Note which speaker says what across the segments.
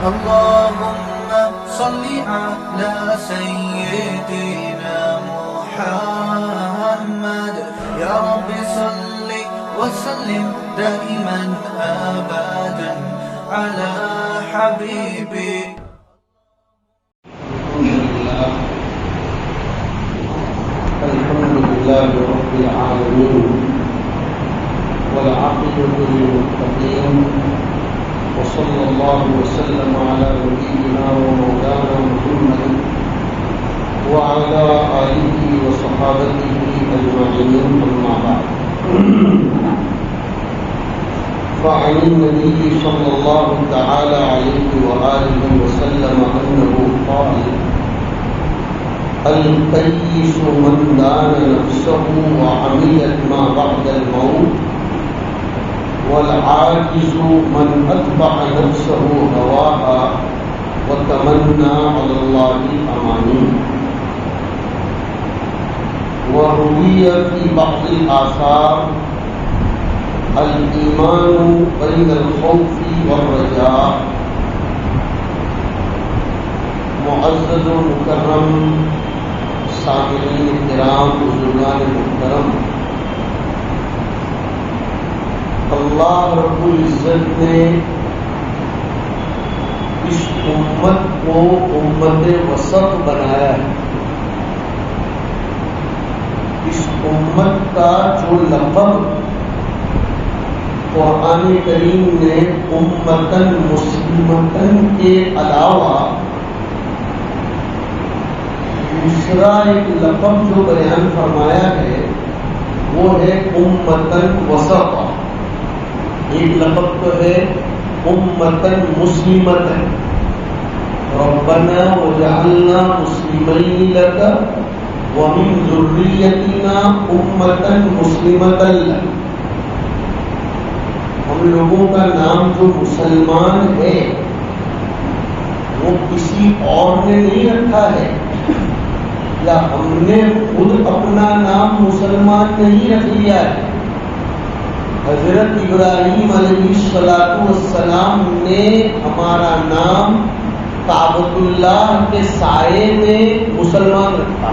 Speaker 1: اللهم صل على سيدنا محمد يا رب صل وسلم دائما أبدا على حبيبك.
Speaker 2: الحمد لله رب العالمين والعاقبة للمتقين وصلى الله وسلم على نبينا ومولانا محمد وعلى آله وصحابته أجمعين أما بعد. فعن النبي صلى الله تعالى عليه وآله وسلم أنه قال: القيس من دان نفسه وعمل ما بعد الموت، والعاجز من أتبع نفسه هواها وتمنى على الله الأماني. وروي في بعض الآثار: الإيمان بين الخوف والرجاء. معزز و مکرم سامعین کرام، بزرگان محترم، اللہ رب العزت نے اس امت کو امت وسط بنایا ہے. اس امت کا جو لقب قرآن کریم نے امتن مسلمتن کے علاوہ دوسرا ایک لقب جو بیان فرمایا ہے وہ ہے امتن وسطا. ایک لقب تو ہے امتن مسلمتن، ربنا وجعلنا مسلمین لک ومن ذریتنا امتن مسلمتن لک. ہم لوگوں کا نام جو مسلمان ہے وہ کسی اور نے نہیں رکھا ہے، یا ہم نے خود اپنا نام مسلمان نہیں رکھ لیا ہے. حضرت ابراہیم علیہ السلام نے ہمارا نام کعبۃ اللہ کے سائے میں مسلمان رکھا،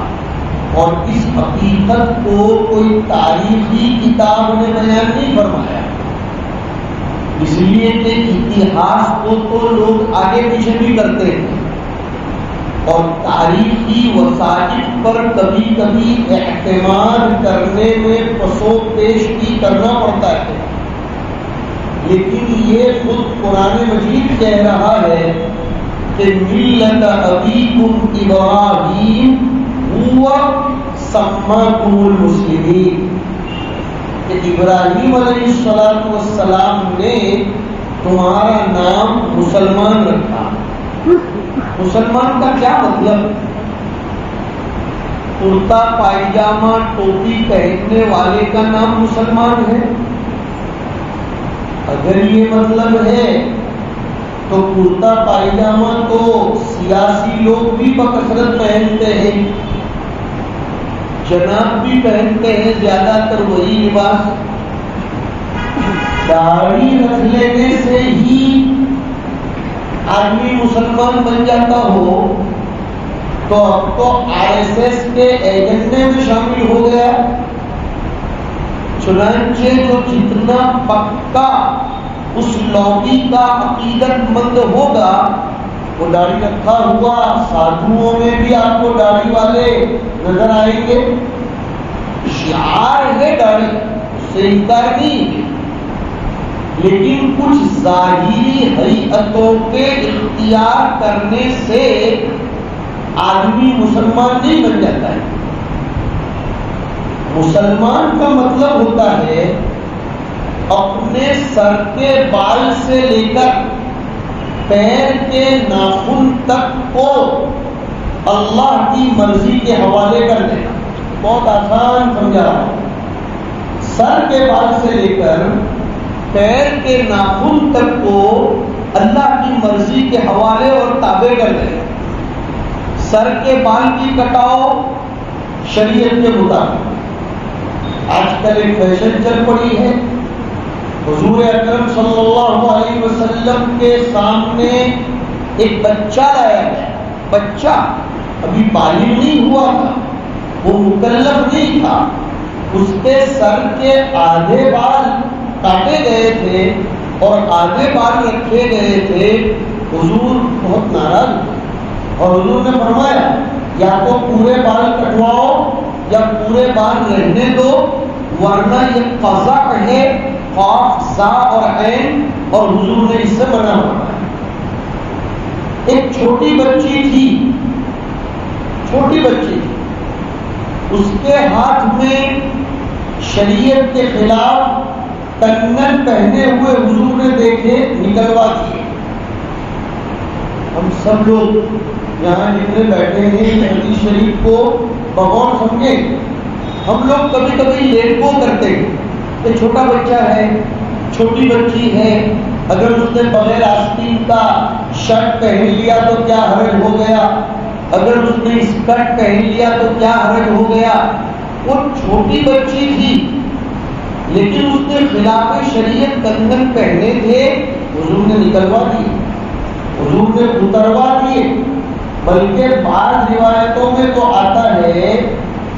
Speaker 2: اور اس حقیقت کو کوئی تاریخی کتاب نے بیان نہیں فرمایا، اس لیے کہ اتہاس کو تو لوگ آگے پیچھے بھی کرتے ہیں اور تاریخی وسائل پر کبھی کبھی اعتماد کرنے میں پس و پیش بھی کرنا پڑتا ہے. لیکن یہ خود قرآن مجید کہہ رہا ہے کہ ملت ابیکم ابراہیم هو سماکم المسلمین، کہ ابراہیم علیہ السلام نے تمہارا نام مسلمان رکھا. مسلمان کا کیا مطلب؟ کرتا پائجامہ ٹوپی پہننے والے کا نام مسلمان ہے؟ اگر یہ مطلب ہے تو کرتا پائجامہ تو سیاسی لوگ بھی بکثرت پہنتے ہیں، جناب بھی پہنتے ہیں، زیادہ تر وہی لباس. داڑھی رکھ لینے سے ہی آدمی مسلمان بن جاتا ہو تو اب تو RSS کے ایجنڈے میں شامل ہو گیا. چنانچہ جو جتنا پکا اس لوبی کا عقیدت مند ہوگا وہ داڑھی رکھا ہوا سادھوؤں میں بھی آپ کو داڑھی والے نظر آئیں گے. شعار ہے داڑھی، اس سے انکار نہیں، لیکن کچھ ظاہری حقیقتوں کے اختیار کرنے سے آدمی مسلمان نہیں بن جاتا ہے. مسلمان کا مطلب ہوتا ہے اپنے سر کے بال سے لے کر پیر کے ناخن تک کو اللہ کی مرضی کے حوالے کر دینا. بہت آسان سمجھا رہا ہوں. سر کے بال سے لے کر پیر کے ناخن تک کو اللہ کی مرضی کے حوالے اور تابع کر دینا. سر کے بال کی کٹاؤ شریعت کے مطابق. آج کل ایک فیشن چل پڑی ہے، حضور اکرم صلی اللہ علیہ وسلم کے سامنے ایک بچہ لایا گیا، بچہ ابھی بالغ نہیں ہوا تھا، وہ مکلف نہیں تھا، اس کے سر کے آدھے بال کاٹے گئے تھے اور آدھے بال رکھے گئے تھے۔ حضور بہت ناراض ہوئے اور حضور نے فرمایا یا تو پورے بال کٹواؤ یا پورے بال رہنے دو، ورنہ یہ قضا ہے، قاف زا اور عین، اور حضور نے اس سے منع فرمایا۔ ایک چھوٹی بچی تھی، چھوٹی بچی تھی، اس کے ہاتھ میں شریعت کے خلاف کنگن پہنے ہوئے حضور نے دیکھے، نکلوا دیے۔ ہم سب لوگ یہاں جتنے بیٹھے ہیں حدیث شریف کو بغور سمجھیں، ہم لوگ کبھی کبھی لیٹ گو کرتے ہیں کہ چھوٹا بچہ ہے، چھوٹی بچی ہے، اگر اس نے بغیر آستین کا شرٹ پہن لیا تو کیا حرج ہو گیا، اگر اس نے اسکرٹ پہن لیا تو کیا حرج ہو گیا۔ وہ چھوٹی بچی تھی لیکن اس نے خلاف شریعت کنگن پہنے تھے، حضور نے نکلوا دیے، حضور نے اتروا دیے۔ بلکہ بعض روایتوں میں تو آتا ہے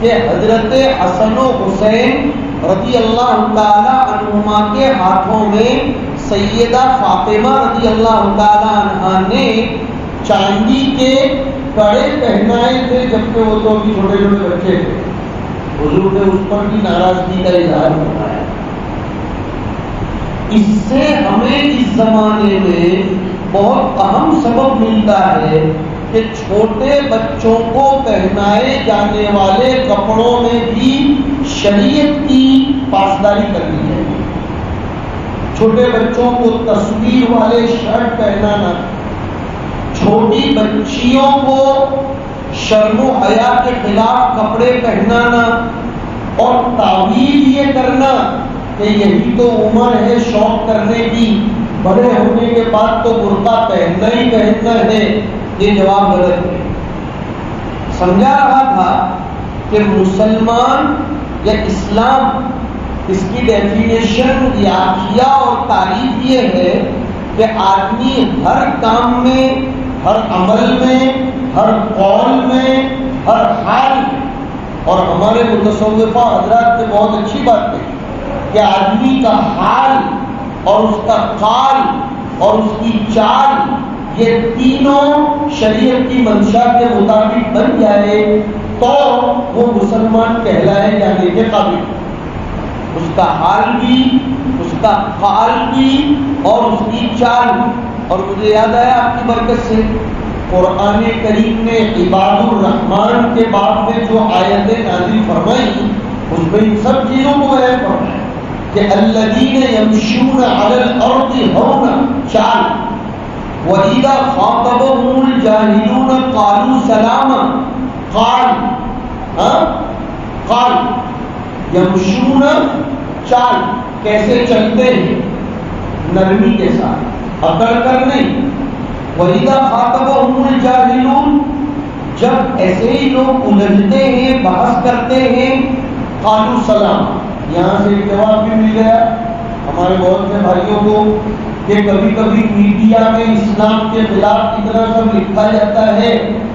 Speaker 2: کہ حضرت حسن و حسین رضی اللہ تعالی عنہما کے ہاتھوں میں سیدہ فاطمہ رضی اللہ تعالی عنہا نے چاندی کے کڑے پہنائے تھے جبکہ وہ تو ابھی چھوٹے چھوٹے بچے تھے۔ حضور نے اس پر بھی ناراضگی کا اظہار فرمایا۔ اس سے ہمیں اس زمانے میں بہت اہم سبق ملتا ہے کہ چھوٹے بچوں کو پہنائے جانے والے کپڑوں میں بھی شریعت کی پاسداری کرنی ہے۔ چھوٹے بچوں کو تصویر والے شرٹ پہنانا، چھوٹی بچیوں کو شرم و حیا کے خلاف کپڑے پہنانا اور تعویل یہ کرنا کہ یہی تو عمر ہے شوق کرنے کی، بڑے ہونے کے بعد تو برقع پہننا ہی پہننا ہے، یہ جواب غلط ہے۔ سمجھا رہا تھا کہ مسلمان یا اسلام، اس کی ڈیفینیشن یافیہ اور تعریف یہ ہے کہ آدمی ہر کام میں، ہر عمل میں، ہر قول میں، ہر حال میں، اور ہمارے متصوفہ حضرات نے بہت اچھی بات کہی کہ آدمی کا حال اور اس کا قال اور اس کی چال، یہ تینوں شریعت کی منشا کے مطابق بن جائے تو وہ مسلمان کہلائے جانے کے قابل۔ اس کا حال بھی، اس کا قال بھی اور اس کی چال بھی۔ اور مجھے یاد آیا آپ کی برکت سے قرآن کریم نے عباد الرحمن کے باب میں جو آیتیں نازل فرمائی اس میں ان سب چیزوں کو بیان فرمایا کہ الذین یمشون علی الارض ہونا، چال، وَإِذَا خَاطَبَهُمُ الْجَاهِلُونَ قَالُوا سَلَامًا، قال یمشون، چال، کیسے چلتے ہیں، نرمی کے ساتھ، اکڑ کر نہیں۔ وَإِذَا خَاطَبَهُمُ الْجَاهِلُونَ، جب ایسے ہی لوگ الجھتے ہیں، بحث کرتے ہیں، قالوا سلام، یہاں سے ایک جواب بھی مل گیا ہمارے بہت سے بھائیوں کو کہ کبھی کبھی میڈیا میں اسلام کے خلاف اتنا سب لکھا جاتا ہے،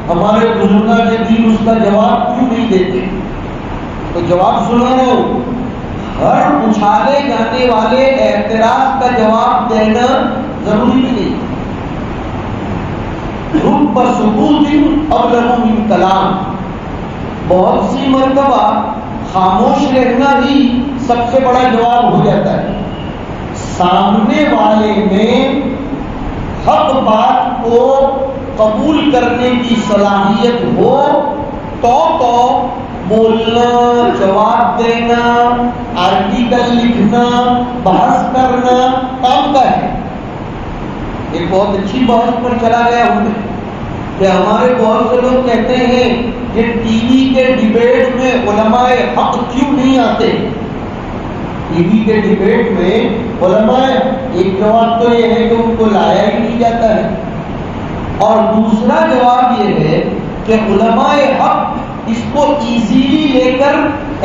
Speaker 2: ہمارے بزرگان دین اس کا جواب کیوں نہیں دیتے؟ تو جواب سنا لو، ہر اچھالے جانے والے اعتراض کا جواب دینا ضروری نہیں۔ رب سکوت ابلغ من کلام، بہت سی مرتبہ خاموش رہنا ہی سب سے بڑا جواب ہو جاتا ہے۔ سامنے والے میں حق بات کو قبول کرنے کی صلاحیت ہو تو بولنا، جواب دینا، آرٹیکل لکھنا، بحث کرنا کام کا ہے۔ ایک بہت اچھی بحث پر چلا گیا ہوں میں کہ ہمارے بہت سے لوگ کہتے ہیں کہ ٹی وی کے ڈیبیٹ میں علماء حق کیوں نہیں آتے؟ ٹی وی کے ڈیبیٹ میں علماء، ایک جواب تو یہ ہے کہ ان کو لایا ہی نہیں جاتا ہے، اور دوسرا جواب یہ ہے کہ علماء حق اس کو ایزیلی لے کر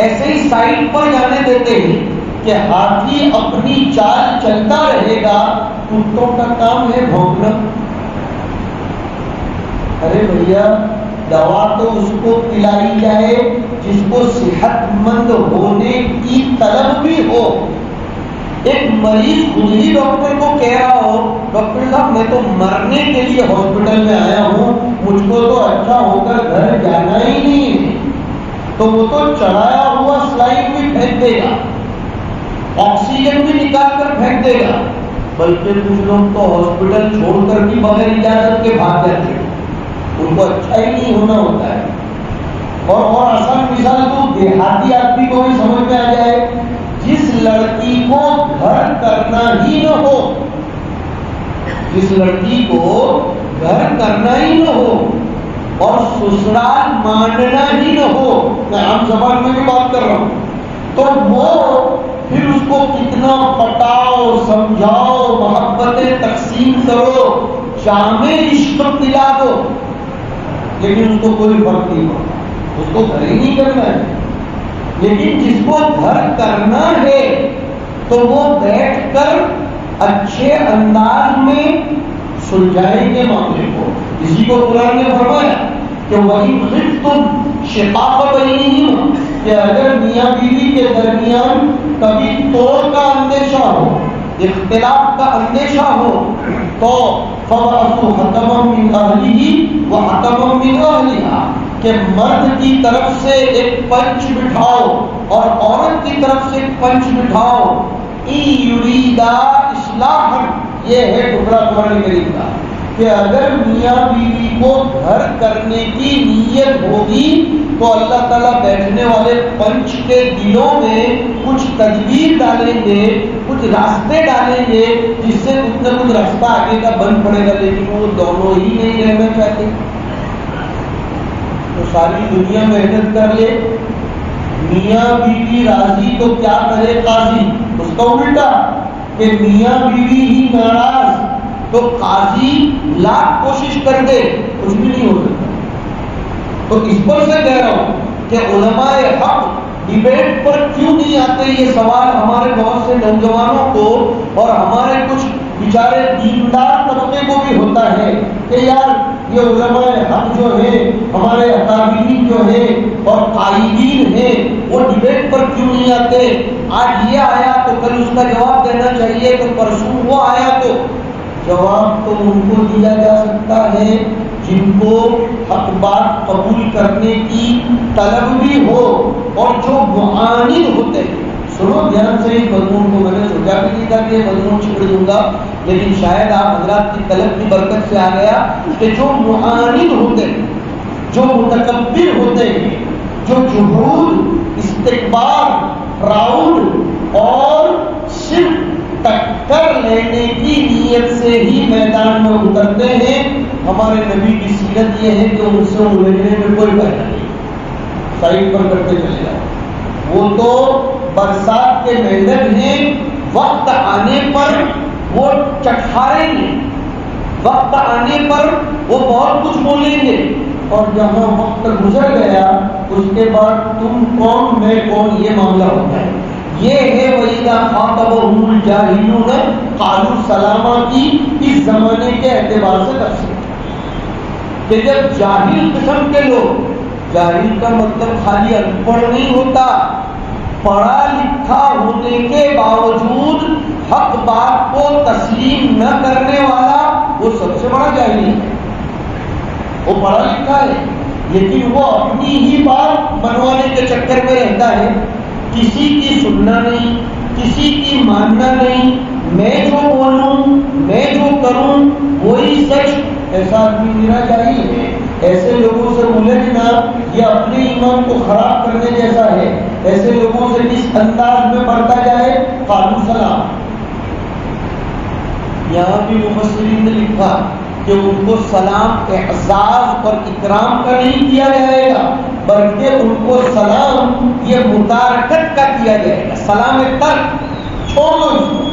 Speaker 2: ایسے ہی سائڈ پر جانے دیتے ہیں کہ ہاتھی اپنی چال چلتا رہے گا، کتوں کا کام ہے بھونکنا۔ بھیا دوا تو اس کو پلائی جائے جس کو صحت مند ہونے کی طلب بھی ہو. ایک مریض خود ہی ڈاکٹر کو کہہ رہا ہو ڈاکٹر صاحب میں تو مرنے کے لیے ہاسپٹل میں آیا ہوں, مجھ کو تو اچھا ہو کر گھر جانا ہی نہیں ہے, تو وہ تو چڑھایا ہوا سلائڈ بھی پھینک دے گا, آکسیجن بھی نکال کر پھینک دے گا. بلکہ کچھ لوگ تو ہاسپٹل چھوڑ کر بھی بغیر اجازت کے بھاگ جاتے ہیں, ان کو اچھا ہی نہیں ہونا ہوتا ہے. اور آسان مثال تو دیہاتی آدمی کو بھی سمجھ میں آ جائے, جس لڑکی کو گھر کرنا ہی نہ ہو, جس لڑکی کو گھر کرنا ہی نہ ہو اور سسرال ماننا ہی نہ ہو, میں عام زبان میں بھی بات کر رہا ہوں, تو وہ پھر اس کو کتنا پٹاؤ, سمجھاؤ, محبتیں تقسیم کرو, جامع عشق پلا دو, لیکن اس کو کوئی فرق نہیں پڑتا, اس کو گھر ہی نہیں کرنا ہے. لیکن جس کو گھر کرنا ہے تو وہ بیٹھ کر اچھے انداز میں سلجھائیں گے معاملے کو. اسی کو قرآن نے فرمایا کہ وہی تم شقاق بینہم, کہ اگر میاں بیوی کے درمیان کبھی توڑ کا اندیشہ ہو, اختلاف کا اندیشہ ہو, تو فَبَعَثُوا حَكَمًا مِّنْ أَهْلِهِ وَحَكَمًا مِّنْ أَهْلِهَا, کہ مرد کی طرف سے ایک پنچ بٹھاؤ اور عورت کی طرف سے ایک پنچ بٹھاؤ. إِن يُرِيدَا إِصْلَاحًا, یہ ہے ٹکڑا قرآن کریم کا, کہ اگر میاں بیوی کو گھر کرنے کی نیت ہوگی تو اللہ تعالیٰ بیٹھنے والے پنچ کے دلوں میں کچھ تدبیر ڈالیں گے, کچھ راستے ڈالیں گے, جس سے کچھ نہ کچھ راستہ آگے کا بن پڑے گا. لیکن وہ دونوں ہی نہیں رہنا چاہتے, تو ساری دنیا محنت کر لے, میاں بیوی راضی تو کیا کرے قاضی, اس کا الٹا کہ میاں بیوی ہی ناراض تو قاضی لاکھ کوشش کر دے, کچھ بھی نہیں ہو سکتا. تو اس پر سے کہہ رہا ہوں کہ علماء حق ڈیبیٹ پر کیوں نہیں آتے, یہ سوال ہمارے بہت سے نوجوانوں کو اور ہمارے کچھ بیچارے دیندار طبقے کو بھی ہوتا ہے کہ یار یہ علماء حق جو ہیں, ہمارے اکابرین جو ہیں اور قائدین ہیں, وہ ڈیبیٹ پر کیوں نہیں آتے. آج یہ آیا تو کل اس کا جواب دینا چاہیے, تو پرسوں وہ آیا تو جواب تو ان کو دیا جا سکتا ہے جن کو حق بات قبول کرنے کی طلب بھی ہو اور جو معاند ہوتے ہیں. سنو دھیان سے اس مضمون کو, میں نے سوچا بھی نہیں تھا کہ یہ مضمون چھوڑ دوں گا, لیکن شاید آپ حضرات کی طلب کی برکت سے آ گیا کہ جو معاند ہوتے ہیں, جو متکبر ہوتے ہیں, جو جہود, استکبار, پراؤڈ اور صرف ٹکر لینے کی نیت سے ہی میدان میں اترتے ہیں, ہمارے نبی کی سیرت یہ ہے کہ ان سے الجھنے میں کوئی فائدہ نہیں, سائڈ پر کرتے چلے جاؤ. وہ تو برسات کے مینڈل ہیں, وقت آنے پر وہ چٹخاریں گے, وقت آنے پر وہ بہت کچھ بولیں گے, اور جہاں وقت گزر گیا اس کے بعد تم کون میں کون یہ معاملہ ہوتا ہے. یہ ہے وَإِذَا خَاطَبَهُمُ الْجَاهِلُونَ قَالُوا سَلَامًا کی اس زمانے کے اعتبار سے تفسیر, کہ جب جاہل قسم کے لوگ, جاہل کا مطلب خالی ان پڑھ نہیں ہوتا, پڑھا لکھا ہونے کے باوجود حق بات کو تسلیم نہ کرنے والا, وہ سب سے بڑا جاہل ہے. وہ پڑھا لکھا ہے لیکن وہ اپنی ہی بات منوانے کے چکر میں رہتا ہے, کسی کی سننا نہیں, کسی کی ماننا نہیں, میں جو بولوں, میں جو کروں وہی سچ. ایسا آدمی میرا چاہیے. ایسے لوگوں سے الجھنا یہ اپنے ایمان کو خراب کرنے جیسا ہے. ایسے لوگوں سے کس انداز میں بڑھتا جائے, قالوا سلام. یہاں بھی مفسرین نے لکھا کہ ان کو سلام اعزاز اور اکرام کا نہیں کیا جائے گا, بلکہ ان کو سلام یہ متارکت کا کیا جائے گا. سلام ترک, چھوڑ دو اس کو.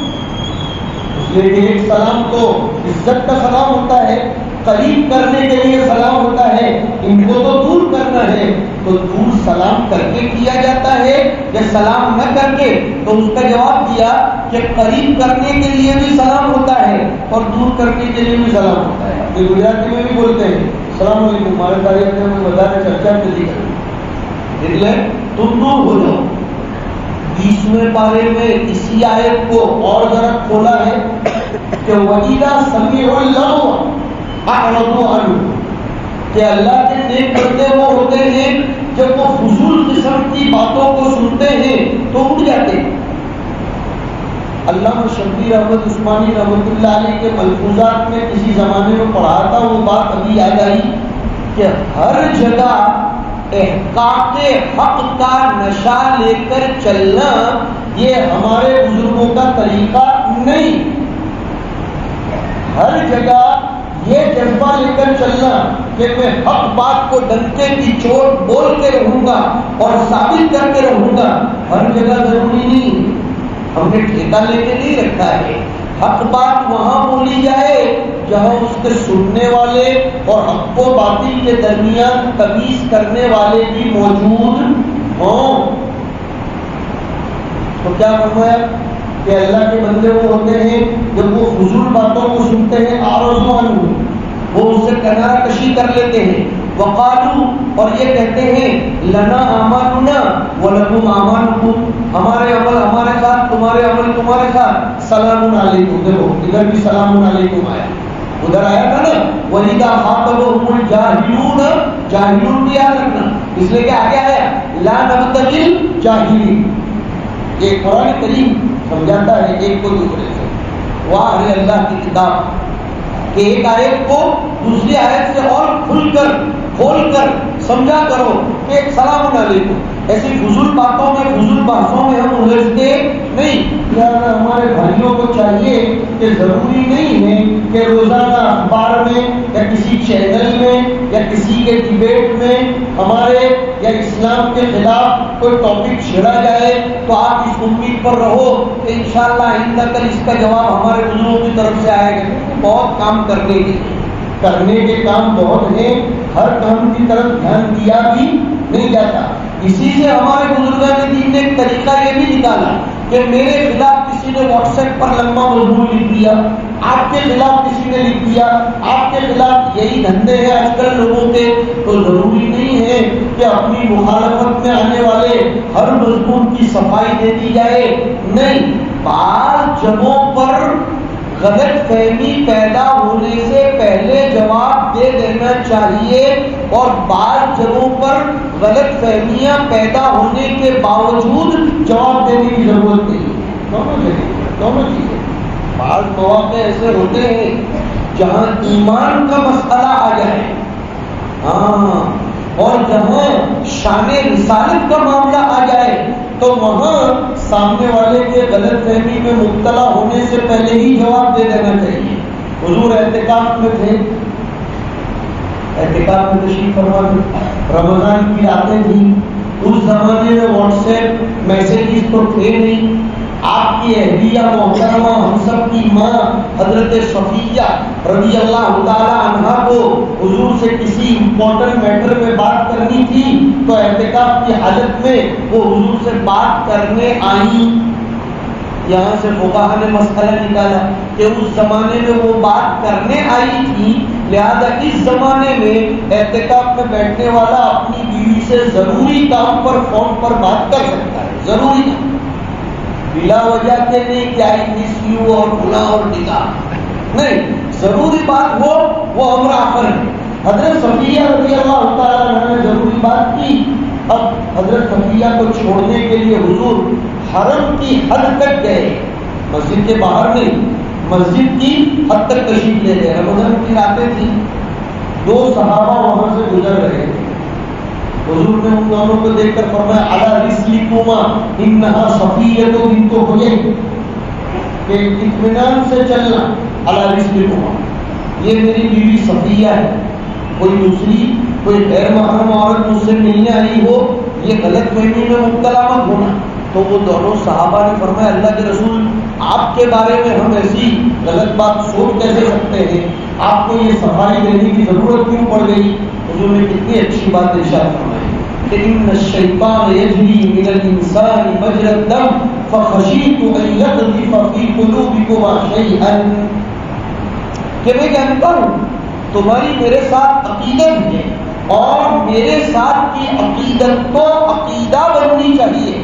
Speaker 2: لیکن ایک سلام تو عزت کا سلام ہوتا ہے, قریب کرنے کے لیے سلام ہوتا ہے, ان کو تو دور کرنا ہے تو دور سلام کر کے کیا جاتا ہے, یا سلام نہ کر کے. تو اس کا جواب دیا کہ قریب کرنے کے لیے بھی سلام ہوتا ہے اور دور کرنے کے لیے بھی سلام ہوتا ہے. یہ گجراتی میں بھی بولتے ہیں السلام علیکم ہمارے تاریخ میں بتا رہے چرچا چلی کر لیں تم دور ہو جاؤ. 20ویں پارے میں اسی آیت کو اور ذرا کھولا ہے کہ وَإِذَا سَمِعُوا اللَّغْوَ أَعْرَضُوا عَنْهُ، کہ اللہ کے نیک بندے وہ ہوتے ہیں جب وہ فضول قسم کی باتوں کو سنتے ہیں تو اٹھ جاتے ہیں. علامہ شبیر احمد عثمانی رحمۃ اللہ علیہ کے ملفوظات میں کسی زمانے میں پڑھا تھا، وہ بات ابھی یاد آئی کہ ہر جگہ احقاق حق کا نشہ لے کر چلنا یہ ہمارے بزرگوں کا طریقہ نہیں. ہر جگہ یہ جذبہ لے کر چلنا کہ میں حق بات کو ڈنکے کی چوٹ بول کے رہوں گا اور ثابت کر کے رہوں گا، ہر جگہ ضروری نہیں. ہم نے ٹھیکہ لے کے نہیں رکھا ہے. حق بات وہاں بولی جائے جہاں اس کے سننے والے اور حق و باطل کے درمیان تمیز کرنے والے بھی موجود ہوں. تو کیا فرمایا کہ اللہ کے بندے وہ ہوتے ہیں جب وہ فضول باتوں کو سنتے ہیں آرزو عنہ، وہ اس سے کنارہ کشی کر لیتے ہیں. وقالو، اور یہ کہتے ہیں لنا اعمالنا ولکم اعمالکم، ہمارے عمل ہمارے ساتھ، تمہارے عمل تمہارے ساتھ. سلام علیکم، دیکھو ادھر بھی سلام علیکم آیا، ادھر آیا تھا نا وَإِذَا خَاطَبَهُمُ الْجَاهِلُونَ، جاہلون بھی یاد رکھنا، اس لیے کہ آگے آیا لا نبتغي الجاہلین. یہ قرآن کریم سمجھاتا ہے ایک کو دوسرے سے. واہ ہے اللہ کی کتاب کہ ایک آیت کو دوسری آیت سے اور کھول کر سمجھا کرو کہ سلام علیکم. ایسی فضول باتوں میں فضول بحثوں میں ہم الجھتے نہیں. ہمارے بھائیوں کو چاہیے کہ ضروری نہیں ہے کہ روزانہ اخبار میں یا کسی چینل میں یا کسی کے ڈیبیٹ میں ہمارے یا اسلام کے خلاف کوئی ٹاپک چھیڑا جائے تو آپ اس امید پر رہو کہ انشاءاللہ آئندہ کل اس کا جواب ہمارے بزرگوں کی طرف سے آئے گا. بہت کام کرنے کے کام بہت ہیں، ہر کام کی طرف دھیان دیا بھی نہیں جاتا. اسی سے ہمارے بزرگان دین نے ایک طریقہ یہ بھی نکالا کہ میرے خلاف کسی نے واٹس ایپ پر لمبا مضمون لکھ دیا، آپ کے خلاف کسی نے لکھ دیا، آپ کے خلاف یہی دھندے ہیں آج کل لوگوں کے. تو ضروری نہیں ہے کہ اپنی مخالفت میں آنے والے ہر مضمون کی صفائی دے دی جائے. نہیں، بعض جگہوں پر غلط فہمی پیدا ہونے سے پہلے جواب دے دینا چاہیے اور بعض جگہوں پر غلط فہمیاں پیدا ہونے کے باوجود جواب دینے کی ضرورت نہیں. دونوں چیزیں. بعض مواقع ایسے ہوتے ہیں جہاں ایمان کا مسئلہ آ جائے، ہاں، اور جہاں شان رسالت کا معاملہ آ جائے تو وہاں سامنے والے کے غلط فہمی میں مبتلا ہونے سے پہلے ہی جواب دے دینا چاہیے. حضور اعتکاف میں تھے، اعتکاف میں تشریف فرما تھے، رمضان کی راتیں تھیں. اس زمانے میں واٹس ایپ میسیجز تو تھے نہیں. آپ کی اہلیہ محترمہ ہم سب کی ماں حضرت صفیہ رضی اللہ تعالی عنہا کو حضور سے کسی امپورٹنٹ میٹر میں بات کرنی تھی تو اعتکاف کی حالت میں وہ حضور سے بات کرنے آئیں. یہاں سے فقہا نے مسئلہ نکالا کہ اس زمانے میں وہ بات کرنے آئی تھی، لہذا اس زمانے میں اعتکاف میں بیٹھنے والا اپنی بیوی سے ضروری کام پر فون پر بات کر سکتا ہے. ضروری کام، بلا وجہ کے نہیں کہ آئی مس یو اور بلا اور ڈگا نہیں. ضروری بات ہو وہ ہمارا آخر ہے. حضرت صفیہ رضی اللہ تعالیٰ عنہ نے ضروری بات کی. اب حضرت صفیہ کو چھوڑنے کے لیے حضور حرم کی حد تک گئے، مسجد کے باہر نہیں، مسجد کی حد تک تشریف لے گئے. رمضان کی راتیں تھیں، 2 صحابہ وہاں سے گزر رہے تھے. حضور نے ان دونوں کو دیکھ کر فرمایا علی رسلکما انہا صفیہ بنت حیی، کہ اطمینان سے چلنا. علی رسلکما، یہ میری بیوی صفیہ ہے، کوئی دوسری کوئی غیر محرم عورت مجھ سے ملنے آئی ہو، یہ غلط فہمی میں مبتلا مت ہونا. تو وہ دونوں صحابہ نے فرمایا اللہ کے رسول آپ کے بارے میں ہم ایسی غلط بات سوچ کیسے سکتے ہیں، آپ کو یہ صفائی دینے کی ضرورت کیوں پڑ گئی. حضور نے کتنی اچھی بات ارشاد فرمائی کہ ان الشیطان یجری من الانسان مجرى الدم فخشیت ان یقذف فی قلوبکما شیئا، کہ میں جانتا ہوں تمہاری میرے ساتھ عقیدت ہے اور میرے ساتھ کی عقیدت تو عقیدہ بننی چاہیے.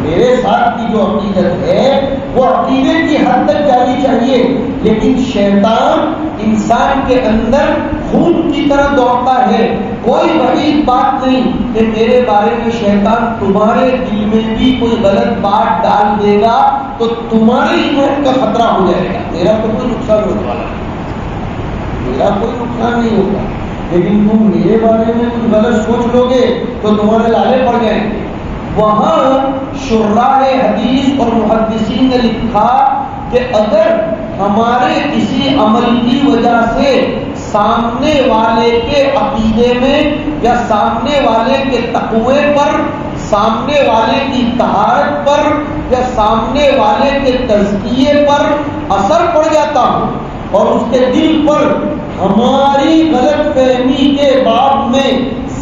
Speaker 2: میرے ساتھ کی جو عقیدت ہے وہ عقیدے کی حد تک جانی چاہیے. لیکن شیطان انسان کے اندر خون کی طرح دوڑتا ہے. کوئی بعید بات نہیں کہ میرے بارے میں شیطان تمہارے دل میں بھی کوئی غلط بات ڈال دے گا تو تمہارے ایمان کا خطرہ ہو جائے گا. میرا تو کوئی نقصان ہونے والا نہیں, میرا کوئی نقصان نہیں ہوگا. لیکن تم میرے بارے میں کچھ غلط سوچ لو گے تو تمہارے لالے پڑ جائیں گے. وہاں شراح حدیث اور محدثین نے لکھا کہ اگر ہمارے کسی عمل کی وجہ سے سامنے والے کے عقیدے میں یا سامنے والے کے تقوی پر, سامنے والے کی طہارت پر یا سامنے والے کے تزکیے پر اثر پڑ جاتا ہو اور اس کے دل پر ہماری غلط فہمی کے باب میں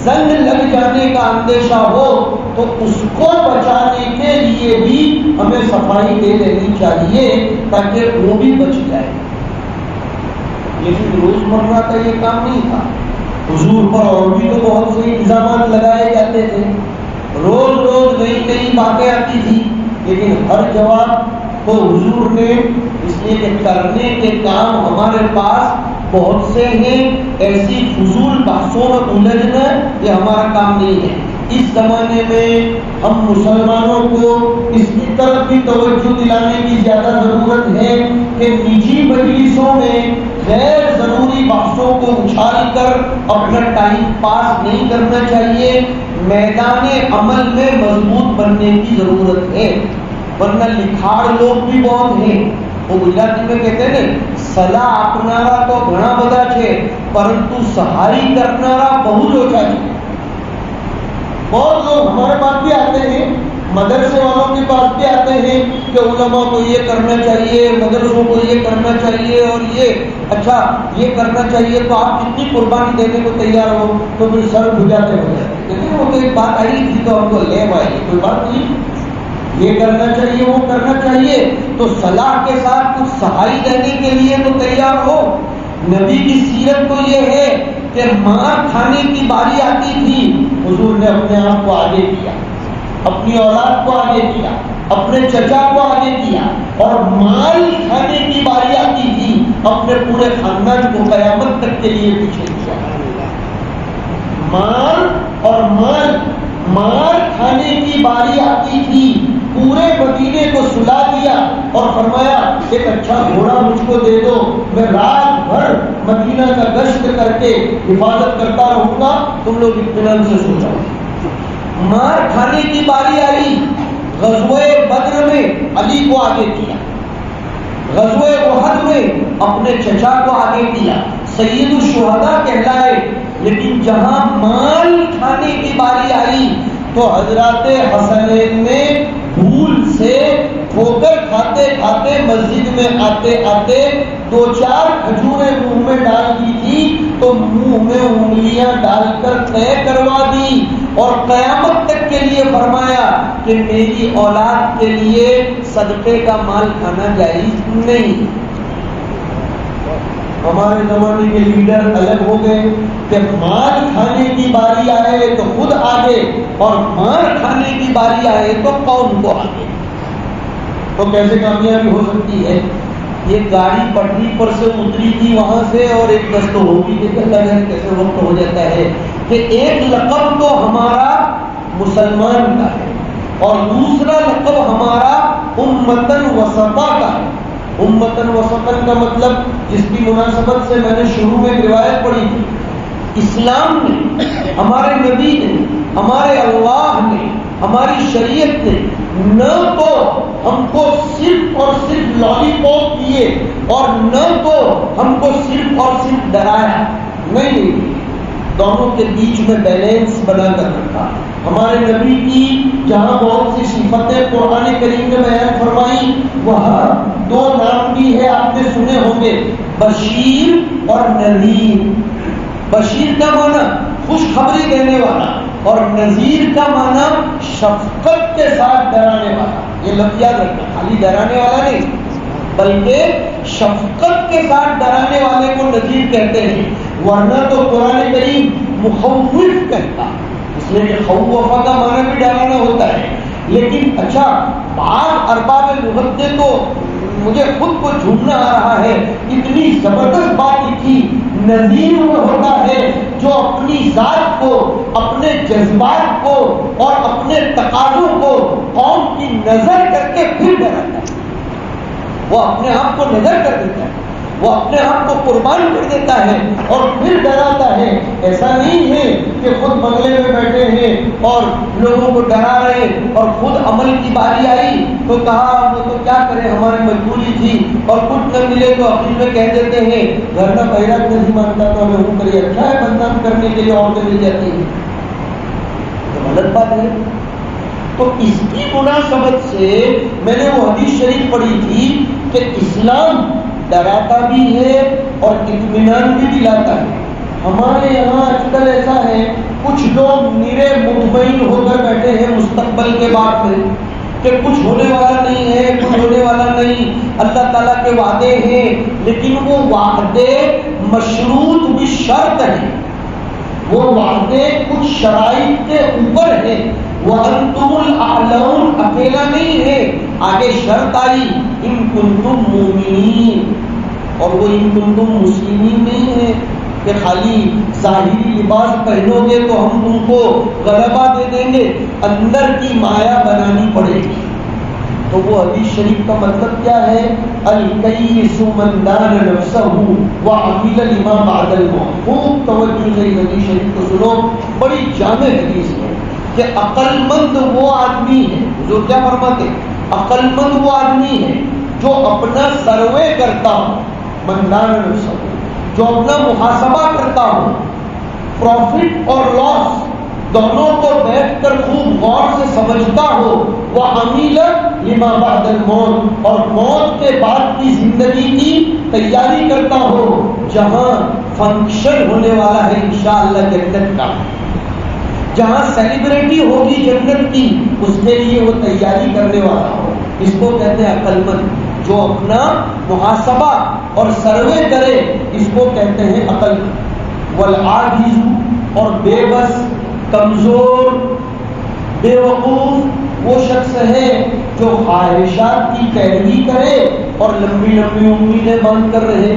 Speaker 2: زنگ لگ جانے کا اندیشہ ہو تو اس کو بچانے کے لیے بھی ہمیں صفائی دے دینی چاہیے تاکہ وہ بھی بچ جائے. لیکن روزمرہ کا یہ کام نہیں تھا. حضور پر اور بھی تو بہت سے الزامات لگائے جاتے تھے, روز روز نئی نئی باتیں آتی تھی, لیکن ہر جواب کو حضور نے, اس لیے کہ کرنے کے کام ہمارے پاس بہت سے ہیں, ایسی فضول بحثوں میں الجھنا یہ ہمارا کام نہیں ہے. اس زمانے میں ہم مسلمانوں کو اس کی طرف بھی توجہ دلانے کی زیادہ ضرورت ہے کہ نجی مجلسوں میں غیر ضروری بحثوں کو اچھال کر اپنا ٹائم پاس نہیں کرنا چاہیے. میدان عمل میں مضبوط بننے کی ضرورت ہے, ورنہ لکھاڑ لوگ بھی بہت ہیں. وہ گجراتی میں کہتے ہیں سلا اپنارا تو گھنا بدا چھے پرنتو سہائی کرنارا بہت اوچا چھے. بہت لوگ ہمارے پاس بھی آتے ہیں, مدرسے والوں کے پاس بھی آتے ہیں کہ علماء کو یہ کرنا چاہیے, مدرسوں کو یہ کرنا چاہیے اور یہ اچھا یہ کرنا چاہیے, تو آپ کتنی قربانی دینے کو تیار ہو؟ تو پھر سر بجاتے ہو جاتے. لیکن وہ تو ایک بات آئی تھی تو ہم کو لے آئی, کوئی بات نہیں, یہ کرنا چاہیے وہ کرنا چاہیے, تو صلاح کے ساتھ کچھ سہائی دینے کے لیے تو تیار ہو. نبی کی سیرت تو یہ ہے کہ مار کھانے کی باری آتی تھی, حضور نے اپنے آپ کو آگے کیا, اپنی اولاد کو آگے کیا, اپنے چچا کو آگے کیا, اور مال کھانے کی باری آتی تھی اپنے پورے خاندان کو قیامت تک کے لیے پیچھے کیا. مال کھانے کی باری آتی تھی, پورے مدینے کو سلا دیا اور فرمایا ایک اچھا گھوڑا مجھ کو دے دو, میں رات بھر مدینہ کا گشت کر کے حفاظت کرتا رہوں گا, تم لوگ اطمینان سے سو جاؤ. مار کھانے کی باری آئی, غزوہ بدر میں علی کو آگے کیا, غزوہ احد میں اپنے چچا کو آگے کیا, سید الشہداء کہلائے. لیکن جہاں مال کھانے کی باری آئی تو حضرات حسنین نے بھول سے ٹھوکر کھاتے کھاتے مسجد میں آتے آتے 2-4 کھجوریں منہ میں ڈال دی تھی تو منہ میں انگلیاں ڈال کر طے کروا دی اور قیامت تک کے لیے فرمایا کہ میری اولاد کے لیے صدقے کا مال کھانا جائز نہیں. ہمارے زمانے کے لیڈر الگ ہو گئے کہ مال کھانے کی باری آئے تو خود آگے اور مار کھانے کی باری آئے تو قوم کو آگے. تو کیسے کامیابی ہو سکتی ہے؟ یہ گاڑی پٹری پر سے اتری تھی وہاں سے اور ایک دست ہوگی کہ کیسے وقت ہو جاتا ہے کہ ایک لقب تو ہمارا مسلمان کا ہے اور دوسرا لقب ہمارا امتن وسطا کا ہے. امتن وسطن کا مطلب جس کی مناسبت سے میں نے شروع میں روایت پڑھی تھی, اسلام نے, ہمارے نبی نے, ہمارے اللہ نے, ہماری شریعت نے نہ تو ہم کو صرف اور صرف لالی پاپ دیے اور نہ تو ہم کو صرف اور صرف ڈرایا, نہیں, دونوں کے بیچ میں بیلنس بنا کر رکھا. ہمارے نبی کی جہاں بہت سی صفتیں قرآن کریم نے بیان فرمائی وہاں 2 نام بھی ہے, آپ نے سنے ہوں گے, بشیر اور نذیر. بشیر کا معنی خوشخبری دینے والا اور نذیر کا معنی شفقت کے ساتھ ڈرانے والا. یہ لفظ یاد رکھنا, خالی ڈرانے والا نہیں, بلکہ شفقت کے ساتھ ڈرانے والے کو نذیر کہتے ہیں، ورنہ تو قرآن کریم مخوف کہتا، اس لیے کہ خوف کا معنی بھی ڈرانا ہوتا ہے۔ لیکن اچھا، بعض ارباب لغت نے تو مجھے خود کو جھومنا آ رہا ہے، اتنی زبردست بات لکھی، نذیر وہ ہوتا ہے جو اپنی ذات کو، اپنے جذبات کو اور اپنے تقاضوں کو قوم کی نظر کر کے پھر ڈراتا ہے۔ وہ اپنے آپ کو نظر کر دیتا ہے، وہ اپنے آپ کو قربان کر دیتا ہے اور پھر ڈراتا ہے۔ ایسا نہیں ہے کہ خود بنگلے میں بیٹھے ہیں اور لوگوں کو ڈرا رہے اور خود عمل کی باری آئی تو کہا وہ تو کیا کرے، ہماری مجبوری تھی، اور کچھ نہ ملے تو اپنے میں کہہ دیتے ہیں گھر کا بہرات نہیں مانتا تو ہمیں ہوں کریے، اچھا ہے بدنام کرنے کے لیے عورتیں مل جاتی ہیں، تو غلط بات ہے۔ تو اس کی مناسبت سے میں نے وہ حدیث شریف پڑھی تھی کہ اسلام ڈراتا بھی ہے اور اطمینان بھی دلاتا ہے۔ ہمارے یہاں آج کل ایسا ہے، کچھ لوگ نیرے مطمئن ہو کر بیٹھے ہیں مستقبل کے بارے میں کہ کچھ ہونے والا نہیں ہے، کچھ ہونے والا نہیں، اللہ تعالیٰ کے وعدے ہیں، لیکن وہ وعدے مشروط بھی شرط ہیں، وہ وعدے کچھ شرائط کے اوپر ہیں۔ وَأَنْتُمُ الْأَعْلَوْنَ اکیلا نہیں ہے، آگے شرط آئی ان کنتم مومنین، اور وہ ان کنتم مسلمین نہیں ہے کہ خالی ظاہری لباس پہنو گے تو ہم تم کو غلبہ دے دیں گے، اندر کی مایا بنانی پڑے گی۔ تو وہ حدیث شریف کا مطلب کیا ہے؟ الکیس من دان نفسہ وعمل لما بعد الموت۔ خوب توجہ سے حدیث شریف کو سنو، بڑی جامع حدیث ہے کہ عقل مند وہ آدمی ہے، جو کیا فرماتے، عقل مند وہ آدمی ہے جو اپنا سروے کرتا ہو، من دان نفسہ، جو اپنا محاسبہ کرتا ہو، پروفٹ اور لاس دونوں کو بیٹھ کر خوب غور سے سمجھتا ہو، وہ عمیل لما بعد الموت، اور موت کے بعد کی زندگی کی تیاری کرتا ہو، جہاں فنکشن ہونے والا ہے انشاءاللہ جنت کا، جہاں سیلیبریٹی ہوگی جنت کی، اس کے لیے وہ تیاری کرنے والا ہو۔ اس کو کہتے ہیں عقل مند، جو اپنا محاسبہ اور سروے کرے، اس کو کہتے ہیں عقل مند۔ والعاجز، اور بے بس، کمزور، بے وقوف وہ شخص ہے جو خواہشات کی پیروی کرے اور لمبی لمبی امیدیں باندھ کر رہے،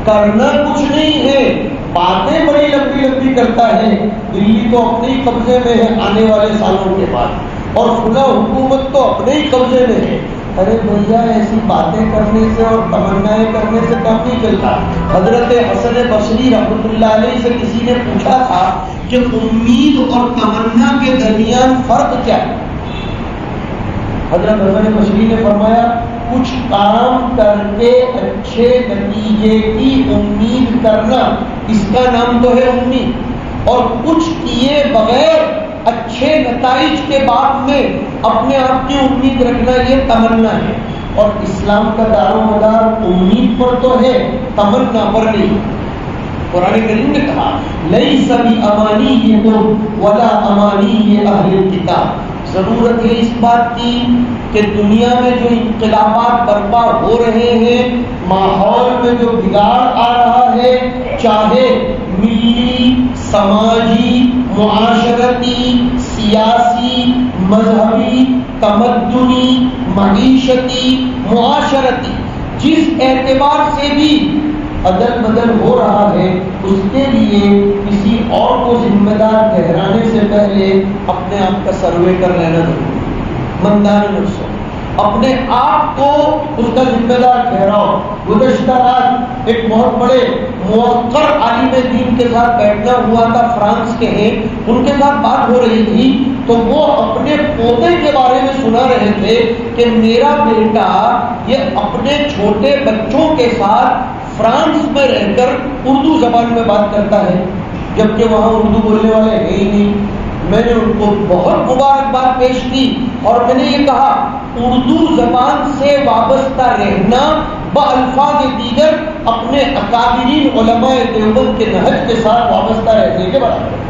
Speaker 2: کرنا کچھ نہیں ہے، باتیں بڑی لمبی لمبی کرتا ہے، دلی تو اپنے ہی قبضے میں ہے آنے والے سالوں کے بعد، اور فلاں حکومت تو اپنے ہی قبضے میں ہے۔ ارے بھیا ایسی باتیں کرنے سے اور تمنائیں کرنے سے کم نہیں چلتا۔ حضرت حسن بصری رحمۃ اللہ علیہ سے کسی نے پوچھا تھا کہ امید اور تمنا کے درمیان فرق کیا ہے؟ حضرت حسن بصری نے فرمایا کچھ کام کر کے اچھے نتیجے کی امید کرنا، اس کا نام تو ہے امید، اور کچھ کیے بغیر اچھے نتائج کے بعد میں اپنے آپ کی امید رکھنا یہ تمنا ہے۔ اور اسلام کا دار و مدار امید پر تو ہے، تمنا پر نہیں۔ قرآن کریم نے کہا لیس بامانیکم ولا امانی اہل الکتاب، ضرورت ہے اس بات کی کہ دنیا میں جو انقلابات برپا ہو رہے ہیں، ماحول میں جو بگاڑ آ رہا ہے، چاہے ملی، سماجی، معاشرتی، سیاسی، مذہبی، تمدنی، معیشتی، معاشرتی، جس اعتبار سے بھی عدل بدل ہو رہا ہے، اس کے لیے کسی اور کو ذمہ دار ٹھہرانے سے پہلے اپنے آپ کا سروے کر لینا ضروری ہے۔ مندان نفسو، اپنے آپ کو اس کا ذمہ دار ٹھہراؤ۔ گزشتہ رات ایک بہت بڑے موقر عالم دین کے ساتھ بیٹھنا ہوا تھا، فرانس کے ہیں، ان کے ساتھ بات ہو رہی تھی تو وہ اپنے پوتے کے بارے میں سنا رہے تھے کہ میرا بیٹا یہ اپنے چھوٹے بچوں کے ساتھ فرانس میں رہ کر اردو زبان میں بات کرتا ہے، جبکہ وہاں اردو بولنے والے ہیں ہی نہیں۔ میں نے ان کو بہت مبارکباد پیش کی اور میں نے یہ کہا اردو زبان سے وابستہ رہنا بالفاظ دیگر اپنے اکابرین علماء دیوبند کے نہج کے ساتھ وابستہ رہنے کے برابر ہے۔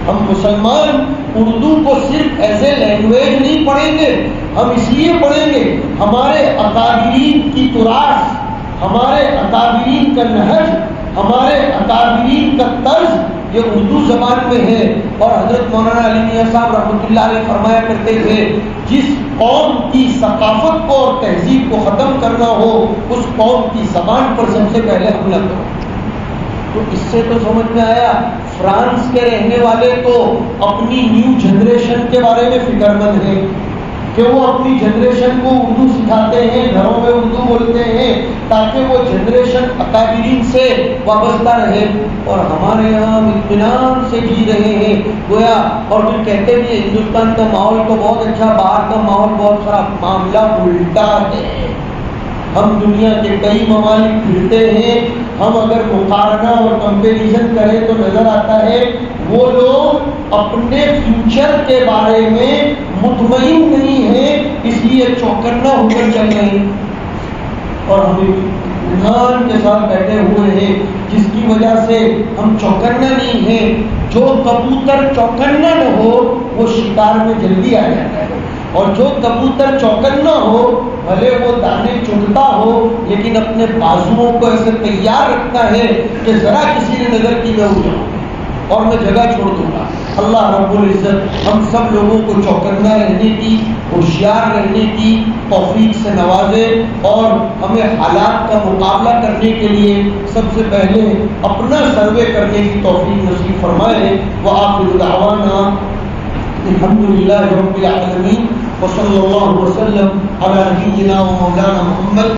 Speaker 2: ہم مسلمان اردو کو صرف ایز اے لینگویج نہیں پڑھیں گے، ہم اس لیے پڑھیں گے ہمارے اکابرین کی تراث، ہمارے اکابرین کا نہج، ہمارے اکابرین کا طرز یہ اردو زبان میں ہے. اور حضرت مولانا علی میاں صاحب رحمۃ اللہ علیہ فرمایا کرتے تھے جس قوم کی ثقافت کو اور تہذیب کو ختم کرنا ہو اس قوم کی زبان پر سب سے پہلے حملہ کرو. تو اس سے تو سمجھ میں آیا فرانس کے رہنے والے تو اپنی نیو جنریشن کے بارے میں فکر مند ہیں کہ وہ اپنی جنریشن کو اردو سکھاتے ہیں، گھروں میں اردو بولتے ہیں تاکہ وہ جنریشن اکابرین سے وابستہ رہے. اور ہمارے یہاں ہم اطمینان سے جی رہے ہیں گویا. اور پھر کہتے بھی ہیں ہندوستان کا ماحول تو بہت اچھا، باہر کا ماحول بہت خراب. معاملہ الٹا ہے. ہم دنیا کے کئی ممالک پھرتے ہیں، ہم اگر مقارنہ اور کمپیریزن کریں تو نظر آتا ہے وہ لوگ اپنے فیوچر کے بارے میں مطمئن نہیں ہیں، اس لیے چوکنا ہو کر چل رہے ہیں. اور ہم اطمینان کے ساتھ بیٹھے ہوئے ہیں جس کی وجہ سے ہم چوکنا نہیں ہیں. جو کبوتر چوکنا نہ ہو وہ شکار میں جلدی آ جاتا ہے، اور جو کبوتر چوکنا ہو بھلے وہ دانے چگتا ہو لیکن اپنے بازوؤں کو ایسے تیار رکھتا ہے کہ ذرا کسی نے نظر کی میں اڑ جاؤں اور میں جگہ چھوڑ دوں گا. اللہ رب العزت ہم سب لوگوں کو چوکنا رہنے کی، ہوشیار رہنے کی توفیق سے نوازے اور ہمیں حالات کا مقابلہ کرنے کے لیے سب سے پہلے اپنا سروے کرنے کی توفیق نصیب فرمائے. وآخر دعوانا الحمدللہ رب العالمین وصلی اللہ وسلم علی نبینا و مولانا محمد